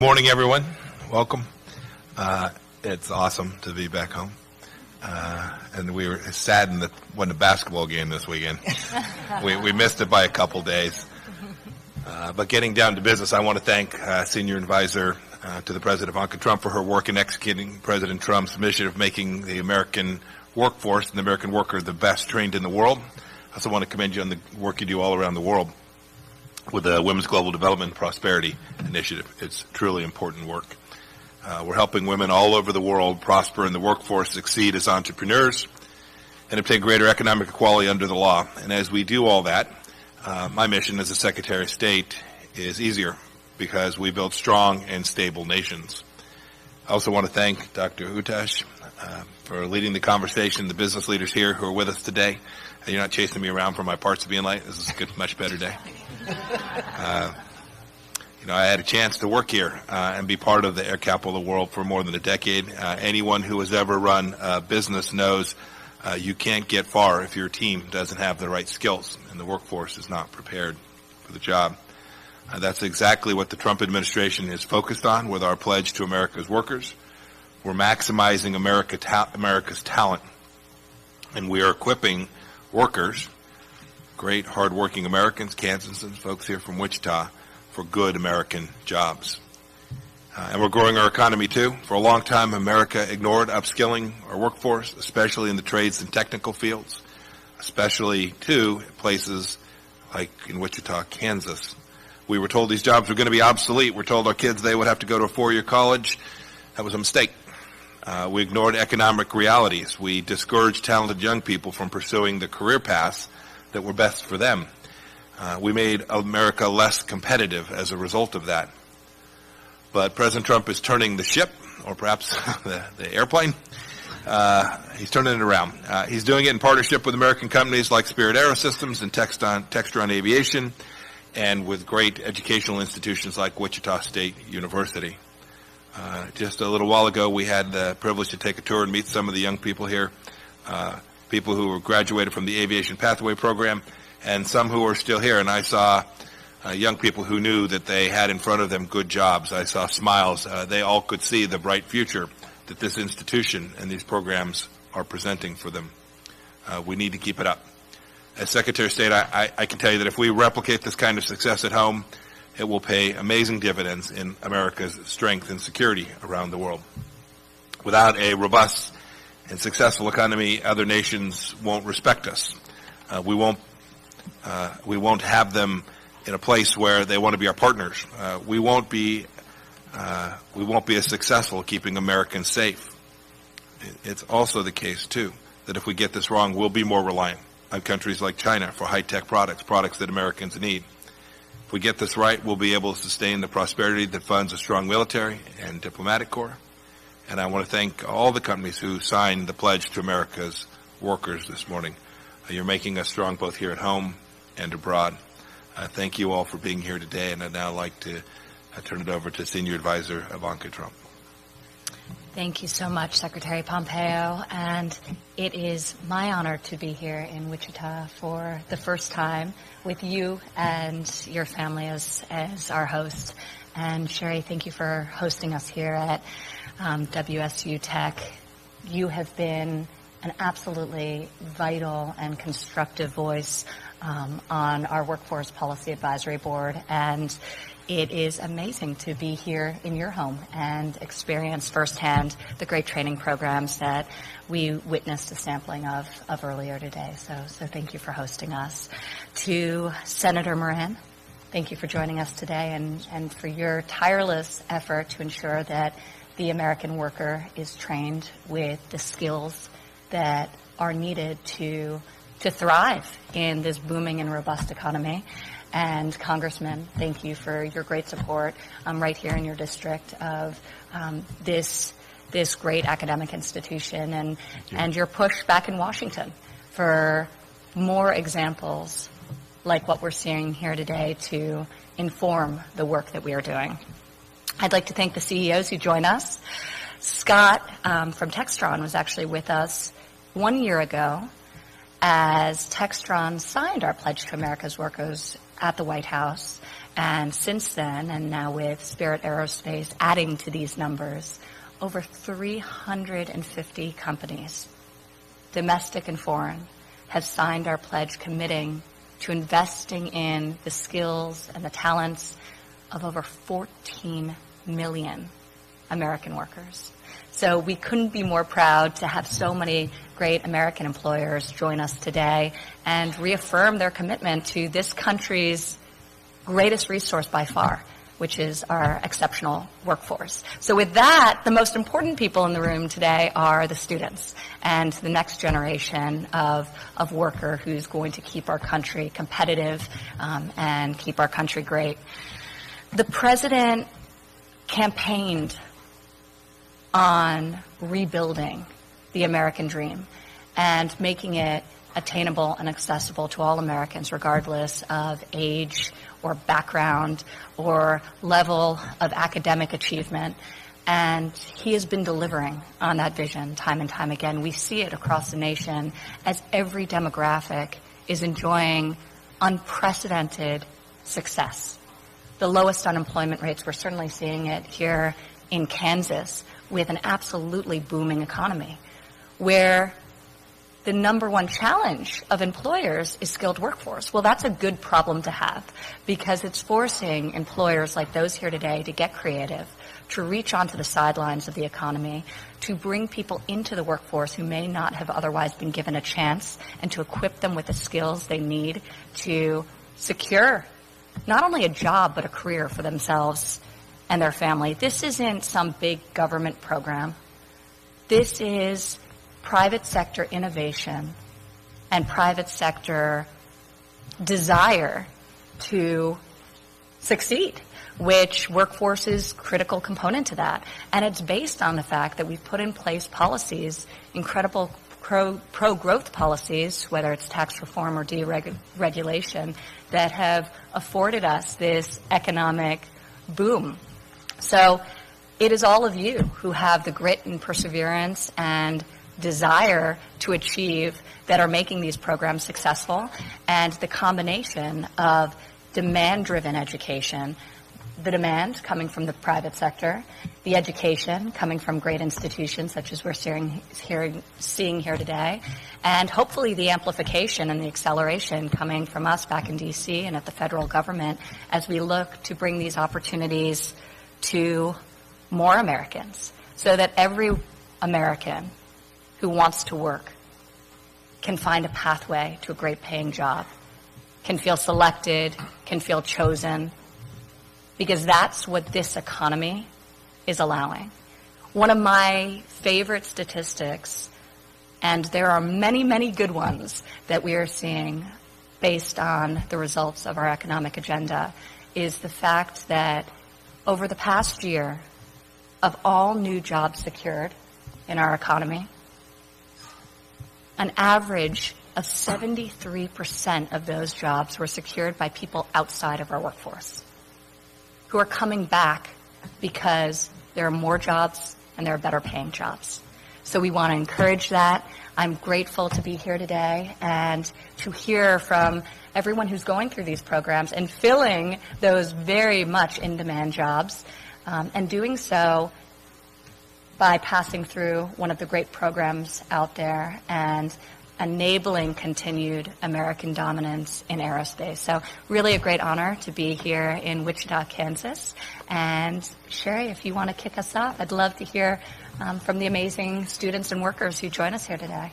Morning, everyone. Welcome. It's awesome to be back home. And we were saddened that wasn't a basketball game this weekend. We missed it by a couple days. But getting down to business, I want to thank Senior Advisor to the President Ivanka Trump for her work in executing President Trump's mission of making the American workforce and the American worker the best trained in the world. I also want to commend you on the work you do all around the world with the Women's Global Development and Prosperity Initiative. It's truly important work. We're helping women all over the world prosper in the workforce, succeed as entrepreneurs, and obtain greater economic equality under the law. And as we do all that, my mission as the Secretary of State is easier because we build strong and stable nations. I also want to thank Dr. Utash for leading the conversation, the business leaders here who are with us today. You're not chasing me around for my parts of being late. This is a good, much better day. I had a chance to work here and be part of the air capital of the world for more than a decade. Anyone who has ever run a business knows you can't get far if your team doesn't have the right skills and the workforce is not prepared for the job. That's exactly what the Trump administration is focused on with our pledge to America's workers. We're maximizing America's talent, and we are equipping workers, great hardworking Americans, Kansans, folks here from Wichita, for good American jobs. And we're growing our economy too. For a long time, America ignored upskilling our workforce, especially in the trades and technical fields, especially too places like in Wichita, Kansas. We were told these jobs were going to be obsolete. We're told our kids they would have to go to a four-year college. That was a mistake. We ignored economic realities. We discouraged talented young people from pursuing the career paths that were best for them. We made America less competitive as a result of that. But President Trump is turning the ship, or perhaps the airplane. He's turning it around. He's doing it in partnership with American companies like Spirit Aerosystems and Textron Aviation, and with great educational institutions like Wichita State University. Just a little while ago, we had the privilege to take a tour and meet some of the young people here, people who graduated from the Aviation Pathway Program, and some who are still here. And I saw young people who knew that they had in front of them good jobs. I saw smiles. They all could see the bright future that this institution and these programs are presenting for them. We need to keep it up. As Secretary of State, I can tell you that if we replicate this kind of success at home, it will pay amazing dividends in America's strength and security around the world. Without a robust and successful economy, other nations won't respect us. We won't have them in a place where they want to be our partners. We won't be as successful keeping Americans safe. It's also the case too that if we get this wrong, we'll be more reliant on countries like China for high-tech products that Americans need. If we get this right, we'll be able to sustain the prosperity that funds a strong military and diplomatic corps. And I want to thank all the companies who signed the pledge to America's workers this morning. You're making us strong both here at home and abroad. Thank you all for being here today, and I'd now like to turn it over to Senior Advisor Ivanka Trump. Thank you so much, Secretary Pompeo, and it is my honor to be here in Wichita for the first time with you and your family as our host. And Sherry, thank you for hosting us here at WSU Tech. You have been an absolutely vital and constructive voice on our Workforce Policy Advisory Board, and it is amazing to be here in your home and experience firsthand the great training programs that we witnessed a sampling of earlier today. So thank you for hosting us. To Senator Moran, thank you for joining us today and for your tireless effort to ensure that the American worker is trained with the skills that are needed to thrive in this booming and robust economy. And Congressman, thank you for your great support right here in your district of this great academic institution and your push back in Washington for more examples like what we're seeing here today to inform the work that we are doing. I'd like to thank the CEOs who join us. Scott from Textron was actually with us 1 year ago as Textron signed our Pledge to America's Workers at the White House. And since then, and now with Spirit Aerospace adding to these numbers, over 350 companies, domestic and foreign, have signed our pledge committing to investing in the skills and the talents of over 14 million American workers. So we couldn't be more proud to have so many great American employers join us today and reaffirm their commitment to this country's greatest resource by far, which is our exceptional workforce. So with that, the most important people in the room today are the students and the next generation of worker who's going to keep our country competitive and keep our country great. The president campaigned on rebuilding the American dream and making it attainable and accessible to all Americans, regardless of age or background or level of academic achievement. And he has been delivering on that vision time and time again. We see it across the nation as every demographic is enjoying unprecedented success. The lowest unemployment rates, we're certainly seeing it here in Kansas with an absolutely booming economy, where the number one challenge of employers is skilled workforce. Well, that's a good problem to have because it's forcing employers like those here today to get creative, to reach onto the sidelines of the economy, to bring people into the workforce who may not have otherwise been given a chance, and to equip them with the skills they need to secure not only a job but a career for themselves and their family. This isn't some big government program. This is private sector innovation and private sector desire to succeed, which workforce is a critical component to that. And it's based on the fact that we've put in place policies, incredible pro-growth policies, whether it's tax reform or deregulation, that have afforded us this economic boom. So it is all of you who have the grit and perseverance and desire to achieve that are making these programs successful, and the combination of demand-driven education, the demand coming from the private sector, the education coming from great institutions such as we're seeing here today, and hopefully the amplification and the acceleration coming from us back in D.C. and at the federal government as we look to bring these opportunities to more Americans so that every American who wants to work can find a pathway to a great paying job, can feel selected, can feel chosen, because that's what this economy is allowing. One of my favorite statistics, and there are many, many good ones that we are seeing based on the results of our economic agenda, is the fact that over the past year, of all new jobs secured in our economy, an average of 73% of those jobs were secured by people outside of our workforce who are coming back because there are more jobs and there are better paying jobs. So we want to encourage that. I'm grateful to be here today and to hear from everyone who's going through these programs and filling those very much in-demand jobs, and doing so by passing through one of the great programs out there and enabling continued American dominance in aerospace. So really a great honor to be here in Wichita, Kansas. And Sherry, if you want to kick us off, I'd love to hear from the amazing students and workers who join us here today.